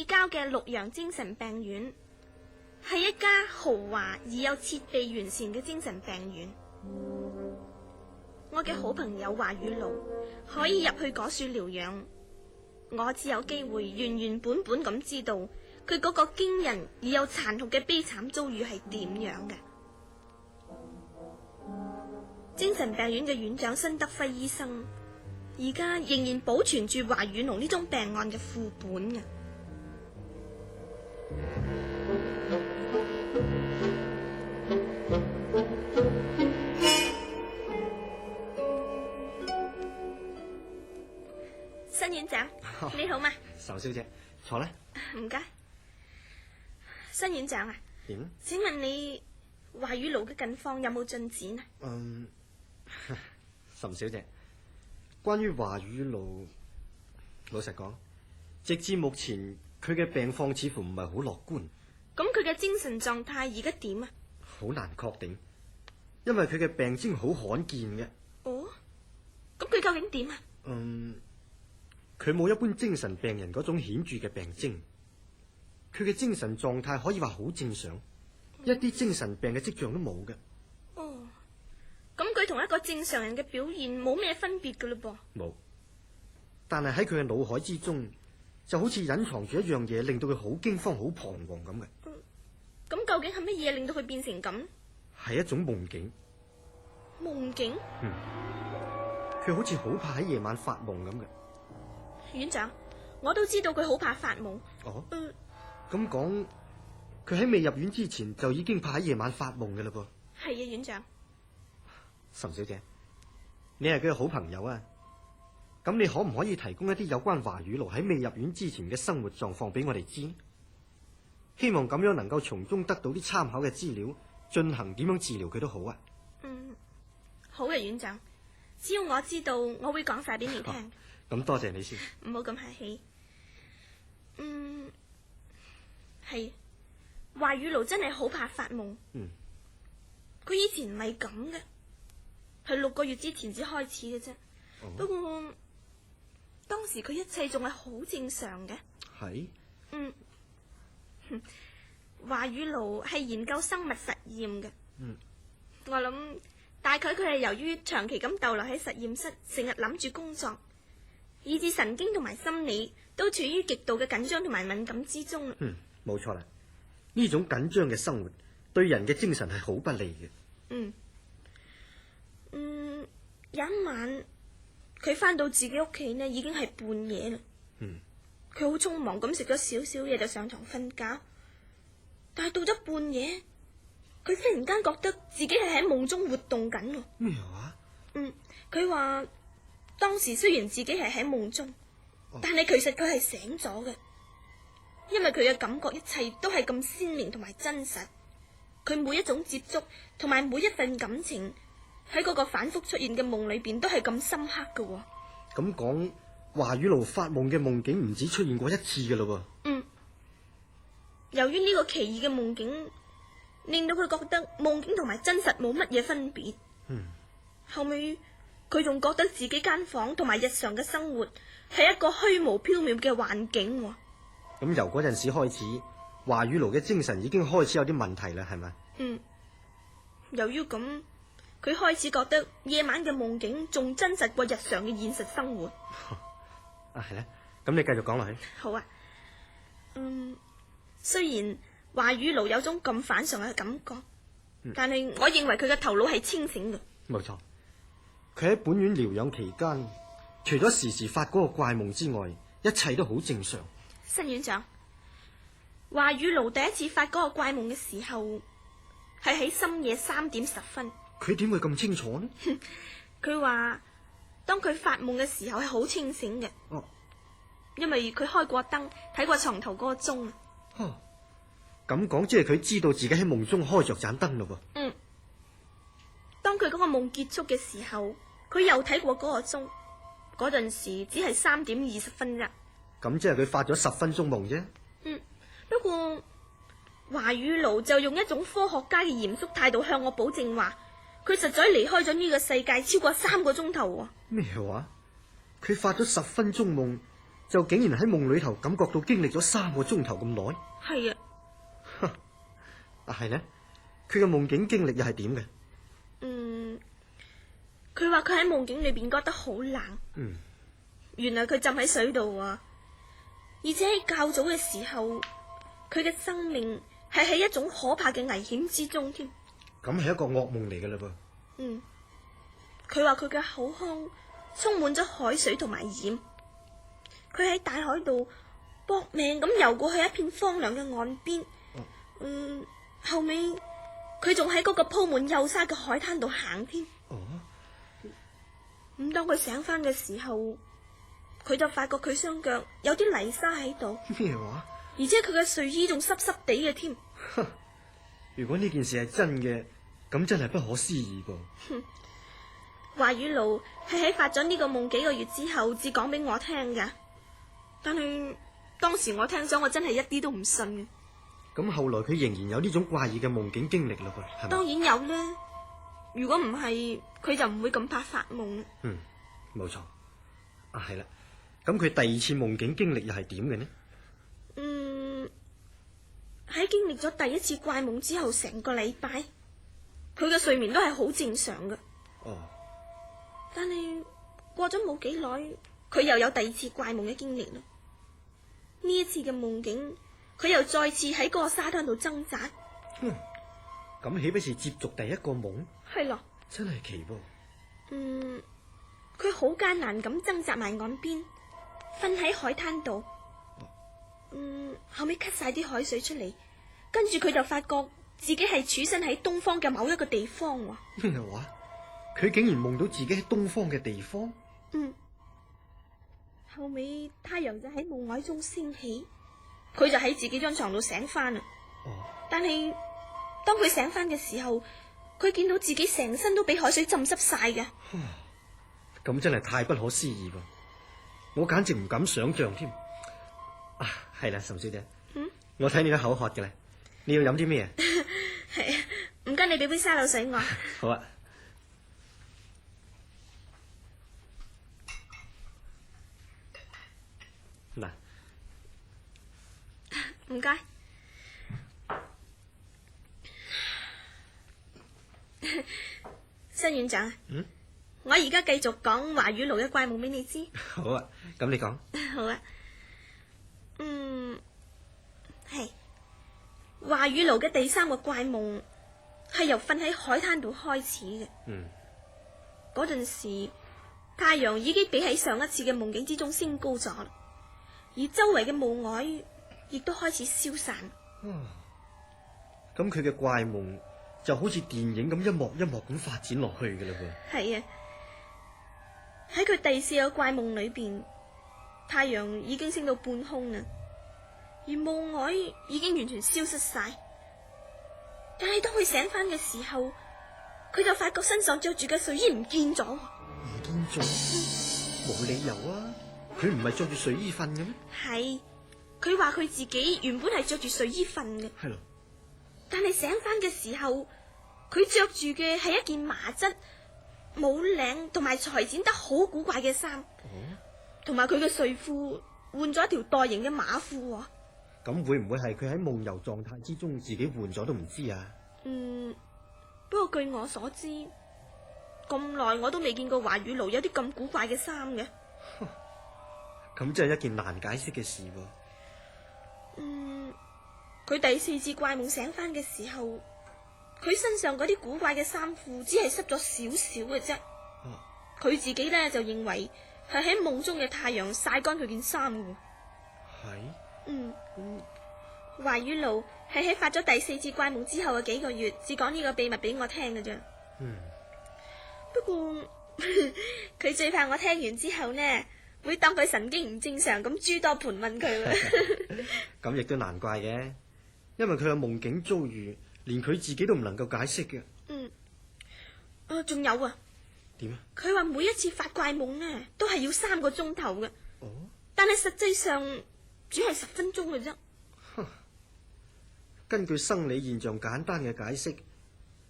郊嘅綠楊精神病院，係一家豪華而有設備完善嘅精神病院。我嘅好朋友華雨露可以入去嗰處療養，我只有機會原原本本咁知道佢嗰個驚人而又殘酷嘅悲慘遭遇係點樣嘅。精神病院嘅院長辛德輝醫生而家仍然保存住華雨露呢種病案嘅副本嘅。辛院長，你好嘛？岑小姐，坐啦。唔該。辛院長啊，點？請問你華雨露嘅近況有冇進展啊？岑小姐，關於華雨露，老實講，直至目前佢嘅病況似乎唔係好樂觀。咁佢嘅精神狀態而家點啊？好難確定，因為佢嘅病徵好罕見嘅。哦，咁佢究竟點啊？佢冇一般精神病人嗰種顯著嘅病徵，佢嘅精神狀態可以話好正常，一啲精神病嘅跡象都冇嘅。哦，咁佢同一個正常人嘅表現冇咩分別噶嘞噃？冇，但係喺佢嘅腦海之中，就好似隱藏住一樣嘢，令到佢好驚慌、好彷徨咁嘅。咁究竟係乜嘢令到佢變成咁？係一種夢境。夢境？佢好似好怕喺夜晚發夢咁嘅。院長，我都知道佢好怕發夢。哦，咁講，佢喺未入院之前就已經怕喺夜晚發夢嘅嘞噃。係啊，院長。岑小姐，你係佢嘅好朋友啊，咁你可唔可以提供一啲有關華雨露喺未入院之前嘅生活狀況俾我哋知？希望咁樣能夠從中得到啲參考嘅資料，進行點樣治療佢都好啊。好嘅，院長，只要我知道，我會講晒俾你聽。咁多謝你先。唔好咁客氣。係華雨露真係好怕發夢。佢以前唔係咁嘅，係6個月之前至開始嘅啫。不過當時佢一切仲係好正常嘅。係。華雨露係研究生物實驗嘅。我諗大概佢係由於長期咁逗留喺實驗室，成日諗住工作，以致神經同埋心理都處於極度嘅緊張同埋敏感之中。冇錯啦，呢種緊張嘅生活對人嘅精神係好不利嘅。有一晚佢翻到自己屋企呢，已經係半夜啦。佢好匆忙咁食咗少少嘢就上床瞓覺，但係到咗半夜，佢忽然間覺得自己係喺夢中活動緊。咩話？佢話當時雖然自己係喺夢中，但係其實佢係醒咗嘅，因為佢嘅感覺一切都係咁鮮明同埋真實，佢每一種接觸同埋每一份感情喺嗰個反復出現嘅夢裏邊都係咁深刻嘅。咁講，華雨露發夢嘅夢境唔止出現過一次嘅咯。由於呢個奇異嘅夢境，令到佢覺得夢境同埋真實冇乜嘢分別。後尾佢仲覺得自己間房同埋日常嘅生活係一個虛無縹緲嘅幻境。咁由嗰陣時開始，華雨露嘅精神已經開始有啲問題啦，係咪？由於咁，佢開始覺得夜晚嘅夢境仲真實過日常嘅現實生活。係咧，咁你繼續講落去。好啊。雖然華雨露有種咁反常嘅感覺，但係我認為佢嘅頭腦係清醒嘅。冇錯，佢喺本院療養期間，除咗時時發嗰個怪夢之外，一切都好正常。辛院長，華雨露第一次發嗰個怪夢嘅時候，係喺深夜3點10分。佢點會咁清楚呢？佢話當佢發夢嘅時候係好清醒嘅。因為佢開過燈，睇過床頭嗰個鐘。咁講，即係佢知道自己喺夢中開着盞燈咯噃。當佢嗰個夢結束嘅時候，佢又睇過嗰個鐘，嗰陣時只係3點20分啫。咁即係佢發咗10分鐘夢啫。不過華雨露就用一種科學家嘅嚴肅態度向我保證話，佢實在離開咗呢個世界超過3個鐘頭。咩話？佢發咗10分鐘夢，就竟然喺夢裏頭感覺到經歷咗3個鐘頭咁耐。係啊，啊係呢？佢嘅夢境經歷又係點嘅？佢話佢喺夢境裏邊覺得好冷。原來佢浸喺水度啊，而且喺較早嘅時候，佢嘅生命係喺一種可怕嘅危險之中添。咁係一個噩夢嚟嘅嘞噃。佢話佢嘅口腔充滿咗海水同埋鹽，佢喺大海度搏命咁游過去一片荒涼嘅岸邊。後尾佢仲喺嗰個鋪滿幼沙嘅海灘度行添。咁當佢醒翻嘅時候，佢就發覺佢雙腳有啲泥沙喺度。咩話？而且佢嘅睡衣仲濕濕地嘅添。如果呢件事係真嘅，咁真係不可思議噃。華雨露係喺發咗呢個夢幾個月之後至講俾我聽噶，但係當時我聽咗，我真係一啲都唔信嘅。咁後來佢仍然有呢種怪異嘅夢境經歷嘞噃，係咪？當然有啦，如果唔係，佢就唔會咁怕發夢。冇錯。啊係啦，咁佢第2次夢境經歷又係點嘅呢？喺經歷咗第1次怪夢之後，成個禮拜，佢嘅睡眠都係好正常嘅。但係過咗冇幾耐，佢又有第2次怪夢嘅經歷啦。呢一次嘅夢境，佢又再次喺嗰個沙灘度掙扎。咁豈不是接續第1個夢？係咯，真係奇噃。佢好艱難咁掙扎埋岸邊，瞓喺海灘度。後尾咳晒啲海水出嚟，跟住佢就發覺自己係處身喺東方嘅某一個地方。咩話？佢竟然夢到自己喺東方嘅地方。後尾太陽就喺霧靄中升起，佢就喺自己張床度醒翻啦。但係當佢醒翻嘅時候，佢見到自己成身都俾海水浸濕晒嘅。咁真係太不可思議噃！我簡直唔敢想象添。係啦，岑小姐，我睇你都口渴嘅啦，你要飲啲咩啊？係啊，唔該，你俾杯沙律水我。好啊。嗱，唔該。申院長，我而家繼續講華雨露嘅怪夢俾你知。好啊，咁你講。好啊。係華雨露嘅第3個怪夢係由瞓喺海灘度開始嘅。嗰陣時太陽已經比喺上一次嘅夢境之中升高咗啦，而周圍嘅霧靄亦都開始消散。咁佢嘅怪夢就好似電影咁一幕一幕咁發展落去嘅嘞噃。係啊，喺佢第4個怪夢裏邊，太陽已經升到半空啦，而霧靄已經完全消失晒。但係當佢醒翻嘅時候，佢就發覺身上着住嘅睡衣唔見咗。唔見咗？冇理由啊！佢唔係着住睡衣瞓嘅咩？係，佢話佢自己原本係着住睡衣瞓嘅。係咯。但係醒翻嘅時候，佢着住嘅係一件麻質、冇領同埋裁剪得好古怪嘅衫，同埋佢嘅睡褲換咗一條袋形嘅馬褲。咁會唔會係佢喺夢遊狀態之中自己換咗都唔知啊？不過據我所知，咁耐我都未見過華雨露有啲咁古怪嘅衫嘅。咁真係一件難解釋嘅事喎。佢第4次怪夢醒翻嘅時候，佢身上嗰啲古怪嘅衫褲只係濕咗少少嘅啫。佢自己咧就認為係喺夢中嘅太陽曬乾佢件衫嘅。係。華雨露係喺發咗第4次怪夢之後嘅幾個月，只講呢個秘密俾我聽嘅啫。不過佢最怕我聽完之後呢，會當佢神經唔正常咁諸多盤問佢。咁亦都難怪嘅，因為佢嘅夢境遭遇，連佢自己都唔能夠解釋嘅。仲有啊？點啊？佢話每一次發怪夢呢，都係要3個鐘頭嘅。但係實際上只係10分鐘嘅啫。根據生理現象簡單嘅解釋，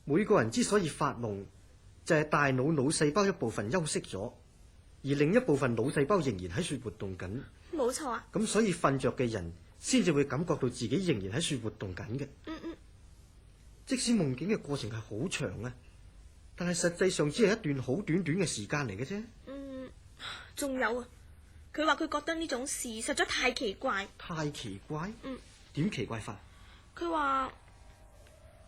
每個人之所以發夢，就係大腦腦細胞一部分休息咗，而另一部分腦細胞仍然喺處活動緊。冇冇錯啊。咁所以瞓着嘅人先至會感覺到自己仍然喺處活動緊嘅。即使夢境嘅過程係好長啊，但係實際上只係一段好短短嘅時間嚟嘅啫。仲有啊，佢話佢覺得呢種事實在太奇怪。太奇怪？點奇怪法？佢話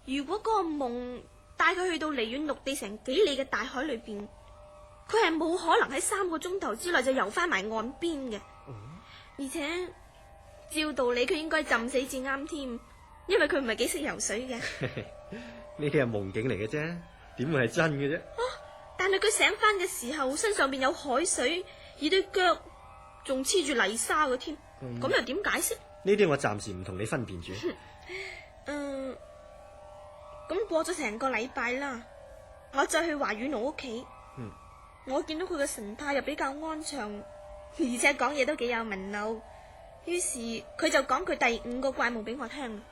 如果嗰個夢帶佢去到離遠陸地成幾里嘅大海裏邊，佢係冇可能喺3個鐘頭之內就游翻埋岸邊嘅。而且照道理佢應該浸死至啱添，因為佢唔係幾識游水嘅。呢啲係夢境嚟嘅啫，點會係真嘅啫？但係佢醒翻嘅時候，身上邊有海水，而對腳仲黐住泥沙嘅添，咁又點解釋？呢啲我暫時唔同你分辨住。咁過咗成個禮拜啦，我再去華雨奴屋企，我見到佢嘅神態又比較安詳，而且講嘢都幾有文路，於是佢就講佢第5個怪夢俾我聽。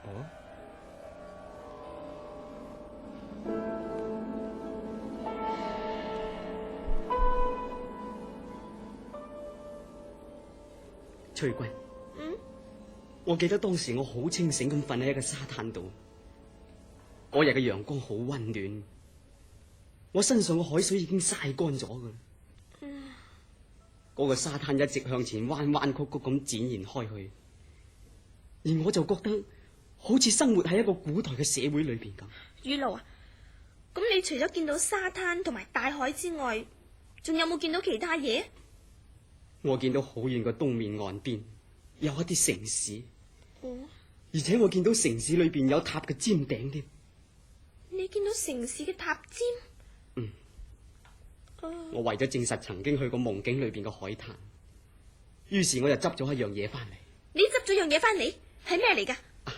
翠君，我記得當時我好清醒咁瞓喺一個沙灘度，嗰日嘅陽光好溫暖，我身上嘅海水已經曬乾咗噶。嗰個沙灘一直向前彎彎曲曲咁展延開去，而我就覺得好似生活喺一個古代嘅社會裏邊咁。雨露啊，咁你除咗見到沙灘同埋大海之外，仲有冇見到其他嘢？我見到好遠嘅東面岸邊有一啲城市，而且我見到城市裏邊有塔嘅尖頂添。你見到城市嘅塔尖？我為咗證實曾經去過夢境裏邊嘅海灘，於是我就執咗一樣嘢翻嚟。你執咗樣嘢翻嚟，係咩嚟噶？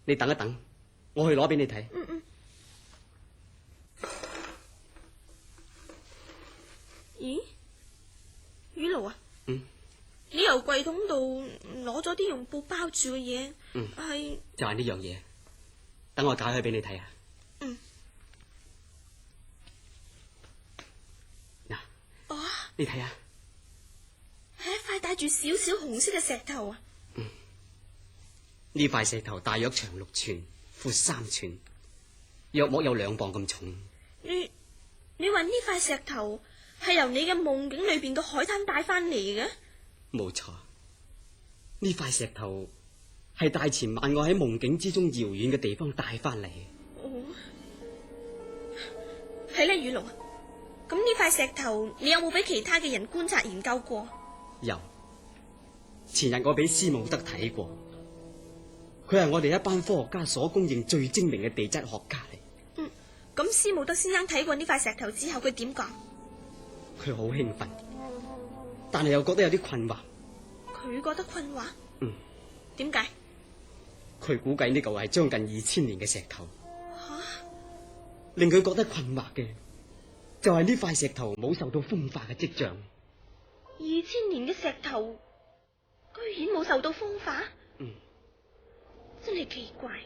你等一等，我去攞俾你睇。咦，雨露啊？你由櫃桶度攞咗啲用布包住嘅嘢，係就係呢樣嘢。等我解開俾你睇啊。嗱，你睇下，係一塊帶住少少紅色嘅石頭啊。呢塊石頭大約長6寸，闊3寸，約莫有2磅咁重。你話呢塊石頭係由你嘅夢境裏邊嘅海灘帶翻嚟嘅？冇錯，呢塊石頭係大前晚我喺夢境之中遙遠嘅地方帶翻嚟。係啦，雨露啊，咁呢塊石頭你有冇俾其他嘅人觀察研究過？有，前日我俾司務德睇過，佢係我哋一班科學家所公認最精明嘅地質學家嚟。咁司務德先生睇過呢塊石頭之後，佢點講？佢好興奮，但係又覺得有啲困惑。佢覺得困惑？點解？佢估計呢嚿係將近2000年嘅石頭。令佢覺得困惑嘅就係呢塊石頭冇受到風化嘅跡象。2000年嘅石頭居然冇受到風化？真係奇怪。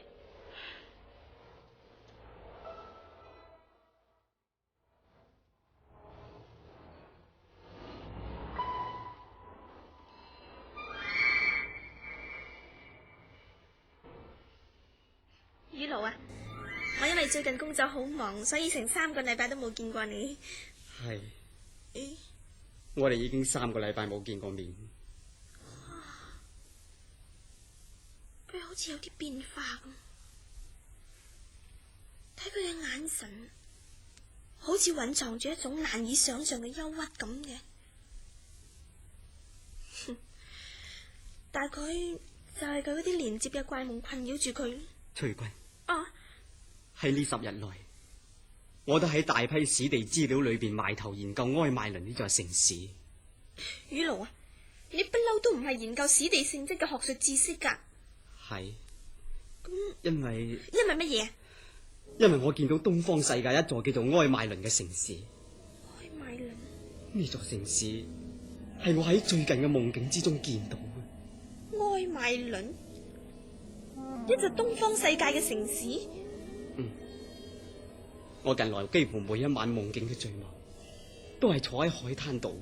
雨露啊，我因為最近工作好忙，所以成3個禮拜都冇見過你。係，我哋已經3個禮拜冇見過面。佢好似有啲變化咁，睇佢嘅眼神，好似蘊藏住一種難以想象嘅憂鬱咁嘅。大概就係佢嗰啲連接嘅怪夢困擾住佢。翠君，喺呢10日內，我都喺大批史地資料裏邊埋頭研究埃邁倫呢座城市。雨露啊，你不嬲都唔係研究史地性質嘅學術知識噶。係，咁因為乜嘢？因為我見到東方世界一座叫做埃邁倫嘅城市。埃邁倫？呢座城市係我喺最近嘅夢境之中見到嘅。埃邁倫？一座東方世界嘅城市？我近來幾乎每一晚夢境嘅最夢，都係坐喺海灘度。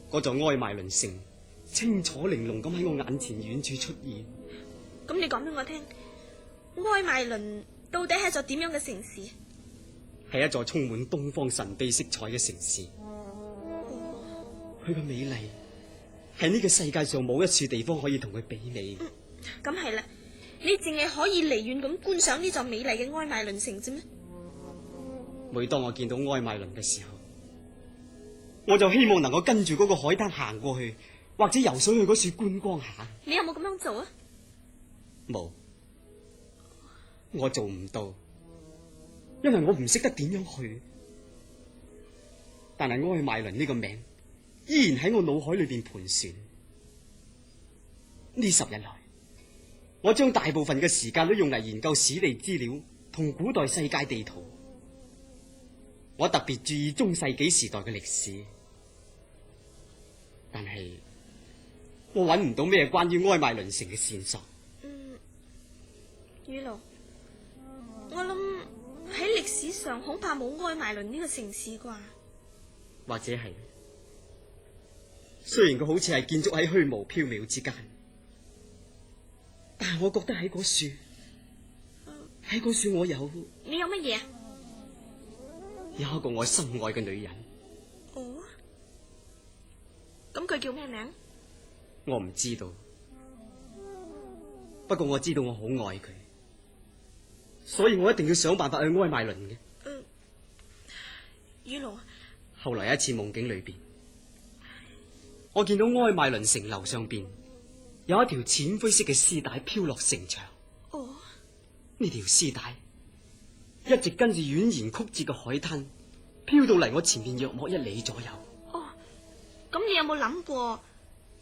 嗰座埃邁倫城清楚玲瓏咁喺我眼前遠處出現。咁你講俾我聽，埃邁倫到底係一座點樣嘅城市？係一座充滿東方神秘色彩嘅城市。佢嘅美麗係呢個世界上冇一處地方可以同佢媲美。咁係啦，你淨係可以離遠咁觀賞呢座美麗嘅埃邁倫城啫咩？每當我見到埃邁倫嘅時候，我就希望能夠跟住嗰個海灘行過去，或者游水去嗰處觀光下。你有冇咁樣做啊？冇，我做唔到，因為我唔識得點樣去。但係埃邁倫呢個名依然喺我腦海裏邊盤旋。呢10日來，我將大部分嘅時間都用嚟研究史地資料同古代世界地圖。我特別注意中世紀時代嘅歷史，但係我揾唔到咩關於埃邁倫城嘅線索。雨露，我諗喺歷史上恐怕冇埃邁倫呢個城市啩？或者係，雖然佢好似係建築喺虛無縹緲之間，但係我覺得喺嗰處我有你有乜嘢啊？有一個我心愛嘅女人。哦，咁佢叫咩名？我唔知道，不過我知道我好愛佢，所以我一定要想辦法去埃邁倫嘅。雨露，後來一次夢境裏邊，我見到埃邁倫城樓上邊有一條淺灰色嘅絲帶飄落城牆。哦，呢條絲帶一直跟住蜿蜒曲折嘅海灘飄到嚟我前面約莫1里左右。哦，咁你有冇諗過，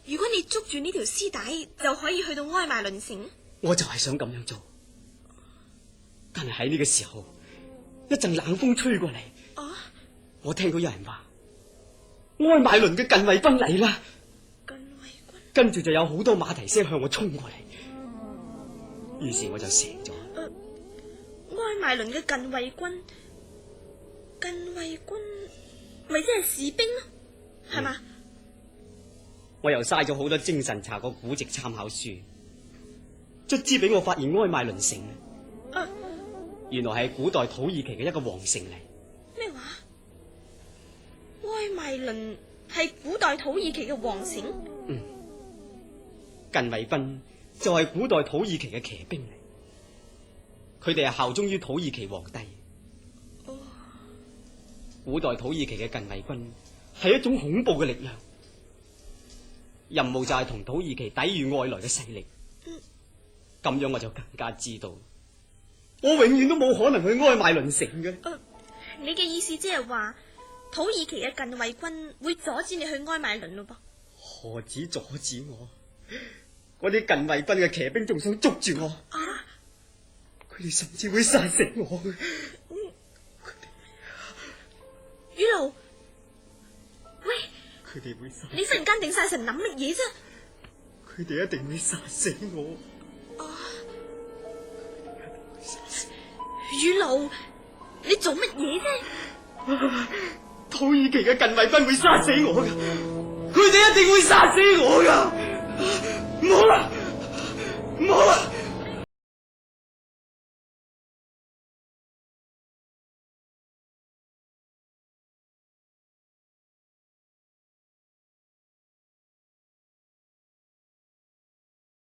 如果你捉住呢條絲帶，就可以去到埃邁倫城？我就係想咁樣做，但係喺呢個時候，一陣冷風吹過嚟。哦，我聽到有人話埃邁倫嘅近衛軍嚟啦。近衛軍？跟住就有好多馬蹄聲向我衝過嚟，於是我就醒咗。埃邁倫嘅近衛軍，咪即係士兵咯，係嘛？我又嘥咗好多精神查過古籍參考書，卒之俾我發現埃邁倫城原來係古代土耳其嘅一個皇城嚟。咩話？埃邁倫係古代土耳其嘅皇城？近衛軍就係古代土耳其嘅騎兵嚟，佢哋係效忠於土耳其皇帝。古代土耳其嘅近衛軍係一種恐怖嘅力量，任務就係同土耳其抵禦外來嘅勢力。咁樣我就更加知道，我永遠都冇可能去埃邁倫城嘅。你嘅意思即係話土耳其嘅近衛軍會阻止你去埃邁倫咯噃？何止阻止我，嗰啲近衛軍嘅騎兵仲想捉住我，佢哋甚至會殺死我。雨露，喂，佢哋會殺，你忽然間定晒神諗乜嘢啫？佢哋一定會殺死我。雨露，你做乜嘢啫？土耳其嘅近衛軍會殺死我噶，佢哋一定會殺死我噶。唔好啦，唔好啦！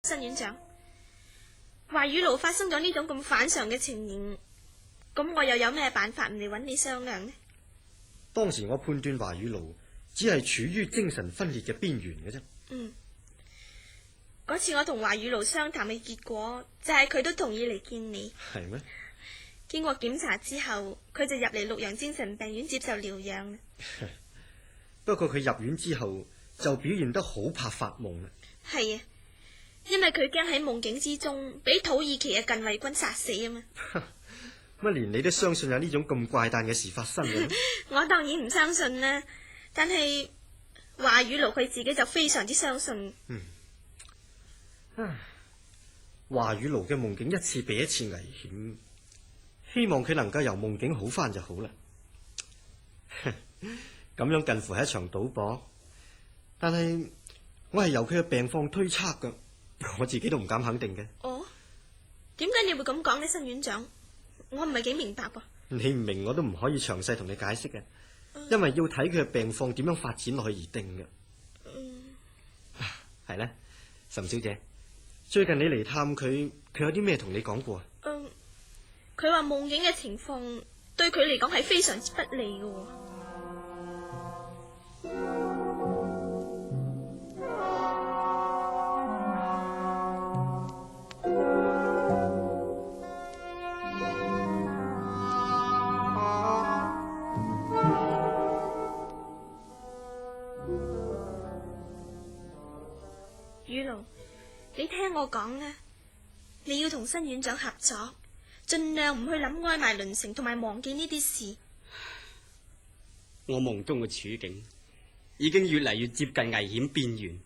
新院長，話雨露發生咗呢種咁反常嘅情形，咁我又有咩辦法唔嚟揾你商量呢？當時我判斷華雨露只係處於精神分裂嘅邊緣嘅啫。嗰次我同華雨露商談嘅結果就係佢都同意嚟見你。係咩？經過檢查之後，佢就入嚟綠楊精神病院接受療養。不過佢入院之後就表現得好怕發夢啦。係啊。因為佢驚喺夢境之中俾土耳其嘅近衛軍殺死啊嘛。乜連你都相信有呢種咁怪誕嘅事發生嘅？我當然唔相信啦，但係華雨露佢自己就非常之相信。華雨露嘅夢境一次比一次危險，希望佢能夠由夢境好翻就好啦。咁樣近乎係一場賭博，但係我係由佢嘅病況推測噶，我自己都唔敢肯定嘅。哦，點解你會咁講呢，新院長？我唔係幾明白噃。你唔明我都唔可以詳細同你解釋嘅，因為要睇佢嘅病況點樣發展落去而定嘅。係咧，岑小姐，最近你嚟探佢，佢有啲咩同你講過啊？佢話夢境嘅情況對佢嚟講係非常之不利嘅。雨露，你聽我講啦，你要同新院長合作，盡量唔去諗哀埋鄰城同埋忘記呢啲事。我夢中嘅處境已經越嚟越接近危險邊緣，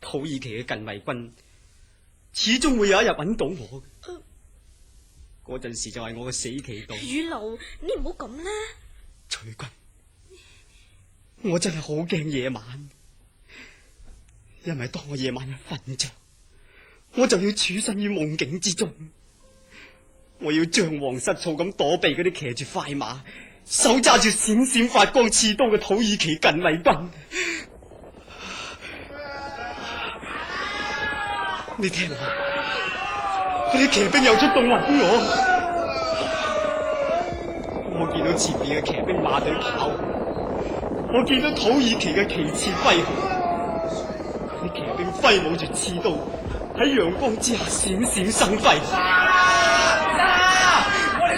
土耳其嘅近衛軍始終會有一日揾到我嘅。嗰陣時就係我嘅死期到。雨露，你唔好咁啦。翠君，我真係好驚夜晚，因為當我夜晚一瞓着，我就要處身於夢境之中，我要張皇失措咁躲避嗰啲騎住快馬、手揸住閃閃發光刺刀嘅土耳其近衛軍。你聽下，嗰啲騎兵又出動揾我。我見到前面嘅騎兵馬隊跑，我見到土耳其嘅旗幟揮毫，啲騎兵揮舞住刺刀喺陽光之下閃閃生輝。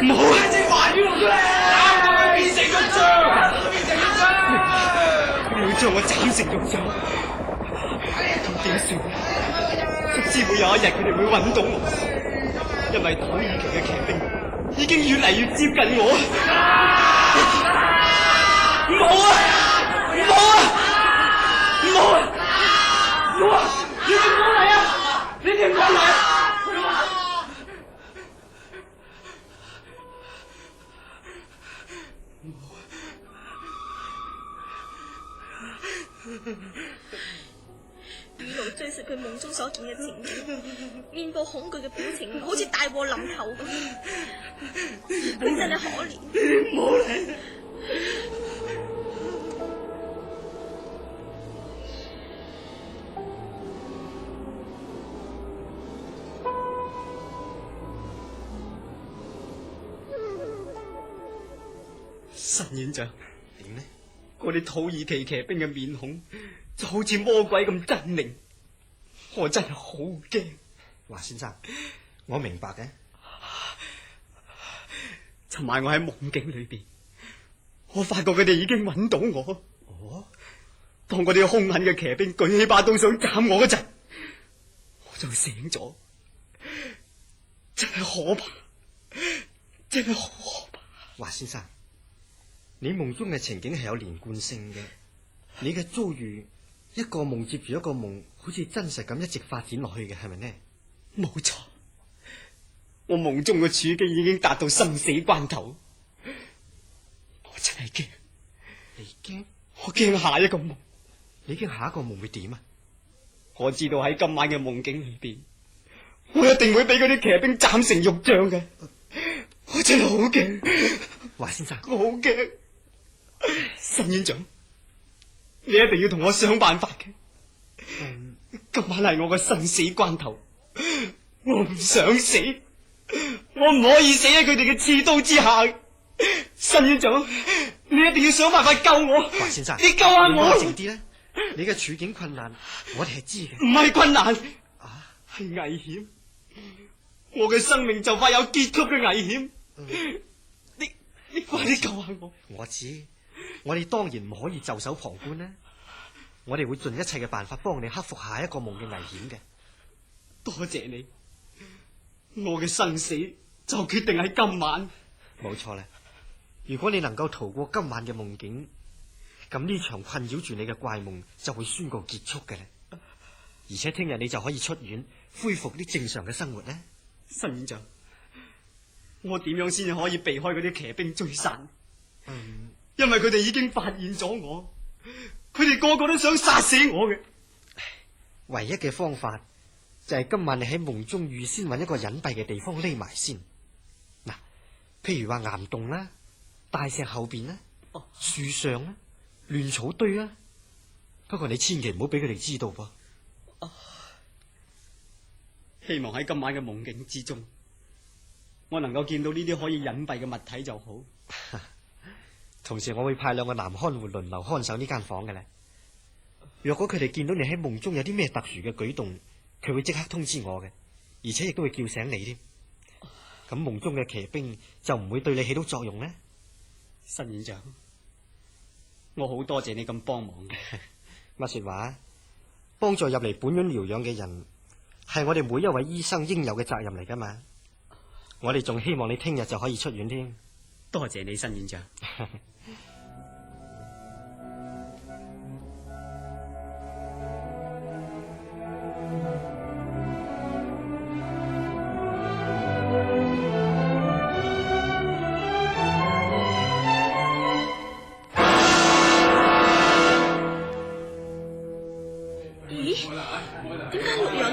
唔好啊！隻華語龍出嚟，打佢變成個象，佢要將我斬成肉醬，咁點算？直至會有一日佢哋會揾到我，因為土耳其嘅騎兵已經越嚟越接近我。唔好啊！唔好啊！唔好啊！唔好啊！你哋唔好嚟啊！你哋唔好嚟啊！雨露追述佢夢中所見嘅情景，面部恐懼嘅表情，好似大禍臨頭咁。佢真係可憐。唔好嚟！新院長，點呢？嗰啲土耳其騎兵嘅面孔就好似魔鬼咁猙獰，我真係好驚。華先生，我明白嘅。尋晚我喺夢境裏邊，我發覺佢哋已經揾到我。哦，當嗰啲兇狠嘅騎兵舉起把刀想斬我嗰陣，我就醒咗。真係可怕，真係好可怕。華先生，你夢中嘅情景係有連貫性嘅，你嘅遭遇一個夢接住一個夢，好似真實咁一直發展落去嘅，係咪呢？冇錯，我夢中嘅處境已經達到生死關頭，我真係驚。你驚？我驚下一個夢。你驚下一個夢會點啊？我知道喺今晚嘅夢境裏邊，我一定會俾嗰啲騎兵斬成肉醬嘅。我真係好驚。華先生，我好驚。新院長，你一定要同我想辦法嘅。今晚係我嘅生死關頭，我唔想死，我唔可以死喺佢哋嘅刺刀之下。新院長，你一定要想辦法救我。華先生，你救下我。靜啲啦，你嘅處境困難，我哋係知嘅。唔係困難，啊，係危險。我嘅生命就快有結束嘅危險。你快啲救下我。我知，我哋當然唔可以袖手旁觀啦。我哋會盡一切嘅辦法幫你克服下一個夢嘅危險嘅。多謝你，我嘅生死就決定喺今晚。冇錯啦，如果你能夠逃過今晚嘅夢境，咁呢場困擾住你嘅怪夢就會宣告結束嘅啦。而且聽日你就可以出院，恢復啲正常嘅生活咧。新院長，我點樣先至可以避開嗰啲騎兵追殺？因為佢哋已經發現咗我，佢哋個個都想殺死我嘅。唯一嘅方法就係今晚你喺夢中預先揾一個隱蔽嘅地方匿埋先。嗱，譬如話岩洞啦、大石後邊啦、樹上啦、亂草堆啦。不過你千祈唔好俾佢哋知道噃。希望喺今晚嘅夢境之中，我能夠見到呢啲可以隱蔽嘅物體就好。同時我會派2個男看護輪流看守呢間房嘅咧。若果佢哋見到你喺夢中有啲咩特殊嘅舉動，佢會即刻通知我嘅，而且亦都會叫醒你添。咁夢中嘅騎兵就唔會對你起到作用呢。新院長，我好多謝你咁幫忙嘅。乜說話？幫助入嚟本院療養嘅人，係我哋每一位醫生應有嘅責任嚟噶嘛。我哋仲希望你聽日就可以出院添。多謝你，新院長。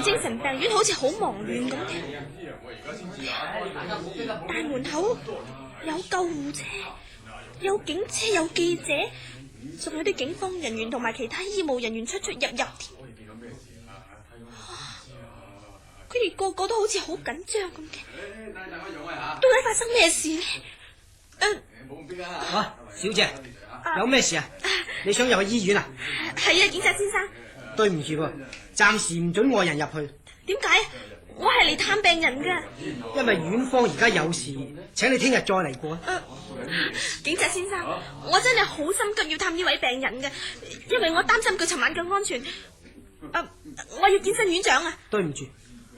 精神病院好似好忙亂咁嘅，大門口有救護車，有警車，有記者，仲有啲警方人員同埋其他醫務人員出入入添。佢哋個個都好似好緊張咁嘅，到底發生咩事呢？小姐，有咩事啊？你想入去醫院啊？係啊，警察先生。對唔住喎，暫時唔准外人入去。點解？我係嚟探病人噶。因為院方而家有事，請你聽日再嚟過。警察先生，我真係好心急要探呢位病人嘅，因為我擔心佢尋晚嘅安全。我要見新院長啊！對唔住，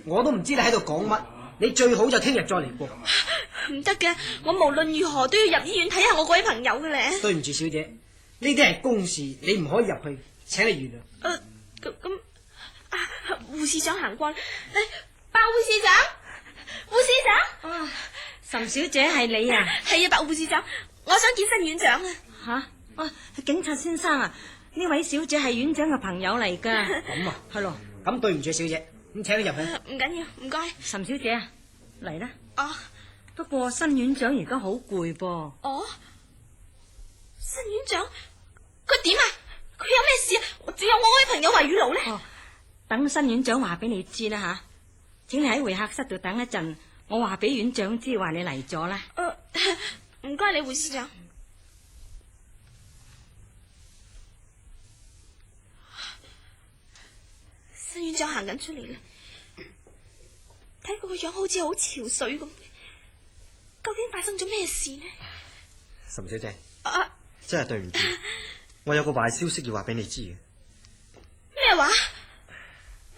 我都唔知你喺度講乜，你最好就聽日再嚟過。唔得嘅，我無論如何都要入醫院睇下我嗰位朋友嘅咧。對唔住，小姐，呢啲係公事，你唔可以入去，請你原諒。咁護士長行過，包護士長，護士長。岑小姐係你啊？係啊，白護士長，我想見新院長啊。警察先生啊，呢位小姐係院長嘅朋友嚟噶。咁啊，係咯，咁對唔住，小姐，咁請你入去。唔緊要，唔該。岑小姐啊，嚟啦。不過新院長而家好攰噃。新院長，佢點啊？佢有咩事啊？仲有我嗰位朋友華雨露呢？等新院長話俾你知啦吓，請你喺會客室度等一陣，我話俾院長知話你嚟咗啦。唔該你，護士長。新院長行緊出嚟啦，睇佢個樣好似好憔悴咁，究竟發生咗咩事呢？岑小姐，真係對唔住，我有個壞消息要話俾你知嘅。咩話？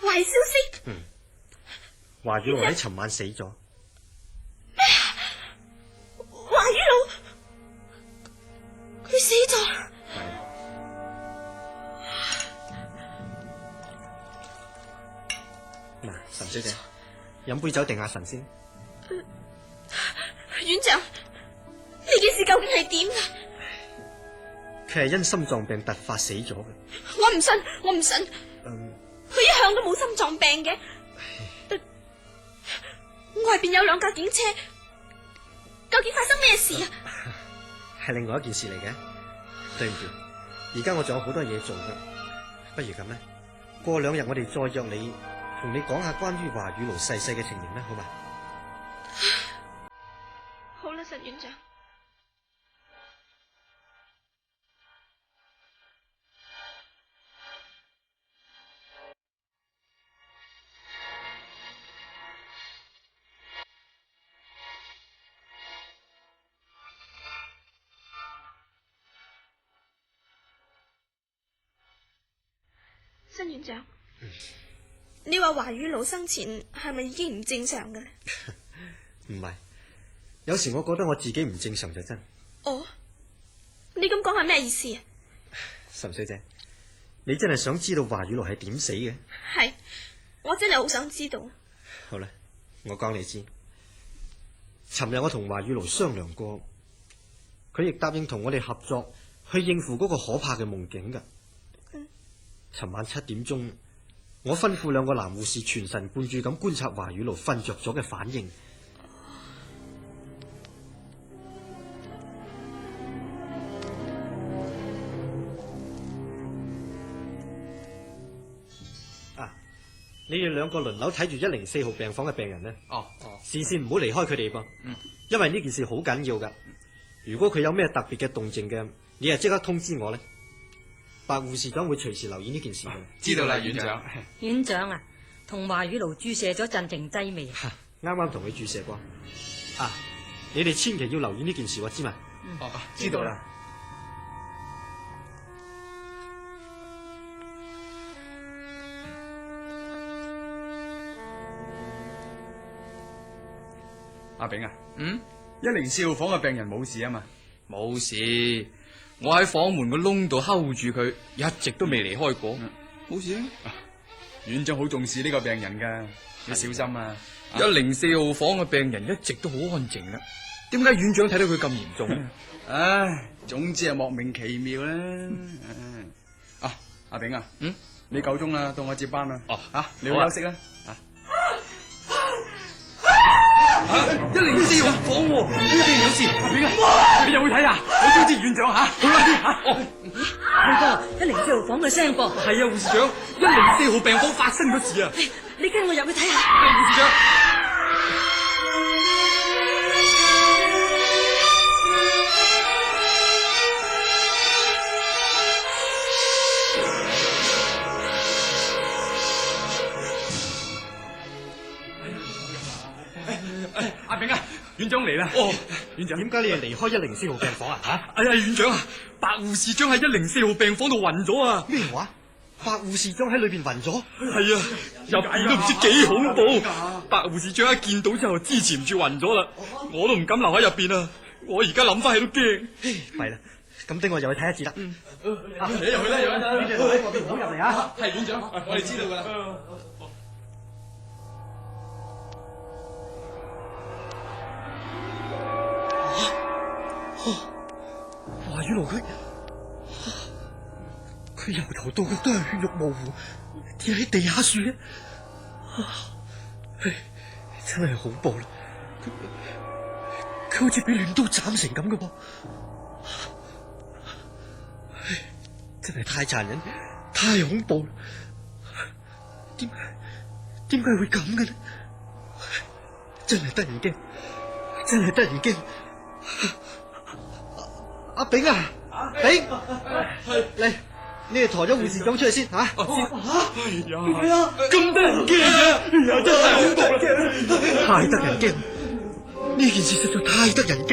壞消息？華雨露喺尋晚死咗。咩？華雨露佢死咗？嗱，岑小姐，飲杯酒定下神先。院長，呢件事究竟係點啊？佢係因心臟病突發死咗嘅。我唔信，我唔信。佢一向都冇心臟病嘅。外邊有2架警車，究竟發生咩事啊？係另外一件事嚟嘅。對唔住，而家我仲有好多嘢做㗎。不如咁啦，過2日我哋再約你，同你講下關於華雨露逝世嘅情形啦，好嘛？好啦，陳院長。新院長，你話華雨露生前係咪已經唔正常嘅咧？唔係，有時我覺得我自己唔正常就真。你咁講係咩意思啊？岑小姐，你真係想知道華雨露係點死嘅？係，我真係好想知道。好啦，我講你知。尋日我同華雨露商量過，佢亦答應同我哋合作去應付嗰個可怕嘅夢境噶。尋晚7點鐘，我吩咐兩個男護士全神貫注咁觀察華雨露瞓着咗嘅反應。你哋兩個輪流睇住104號病房嘅病人呢？視線唔好離開佢哋噃。因為呢件事好緊要噶。如果佢有咩特別嘅動靜嘅，你就即刻通知我呢。白護士長會隨時留意呢件事嘅。知道啦，院長。院長啊，同華雨露注射咗鎮靜劑未？啱啱同佢注射過。你哋千祈要留意呢件事，我知嘛？知道啦。阿炳啊，104號房嘅病人冇事啊嘛？冇事，我喺房門個窿度 hold 住佢，一直都未離開過，冇事啊。院長好重視呢個病人噶，要小心啊！104號房嘅病人一直都好安靜啦，點解院長睇到佢咁嚴重咧？唉，總之係莫名其妙啦。阿炳啊，你夠鐘啦，到我接班啦。你好休息啦。104號房喎，呢邊有事，阿炳啊，你又會睇啊？我通知院長吓。好啦，係噃，104號房嘅聲噃。係啊，護士長，104號病房發生咗事啊！你跟我入去睇下。護士長。阿炳啊，院長嚟啦！院長，點解你係離開104號病房啊？院長啊，白護士長喺104號病房度暈咗啊！咩話？白護士長喺裏邊暈咗？係啊，入邊都唔知幾恐怖。白護士長一見到之後支持唔住暈咗啦，我都唔敢留喺入邊啊！我而家諗翻起都驚。弊啦，咁等我入去睇一次啦。你入去啦，你哋留喺嗰邊唔好入嚟啊！係院長，我哋知道噶啦。華雨露佢由頭到腳都係血肉模糊，跌喺地下樹嘅，真係恐怖啦！佢好似俾亂刀斬成咁嘅噃，真係太殘忍，太恐怖啦！點解會咁嘅呢？真係得人驚，真係得人驚！阿炳啊，炳，嚟，你哋抬咗護士長出去先吓。係啊，咁得人驚嘅，真係恐怖啦，太得人驚！呢件事實在太得人驚。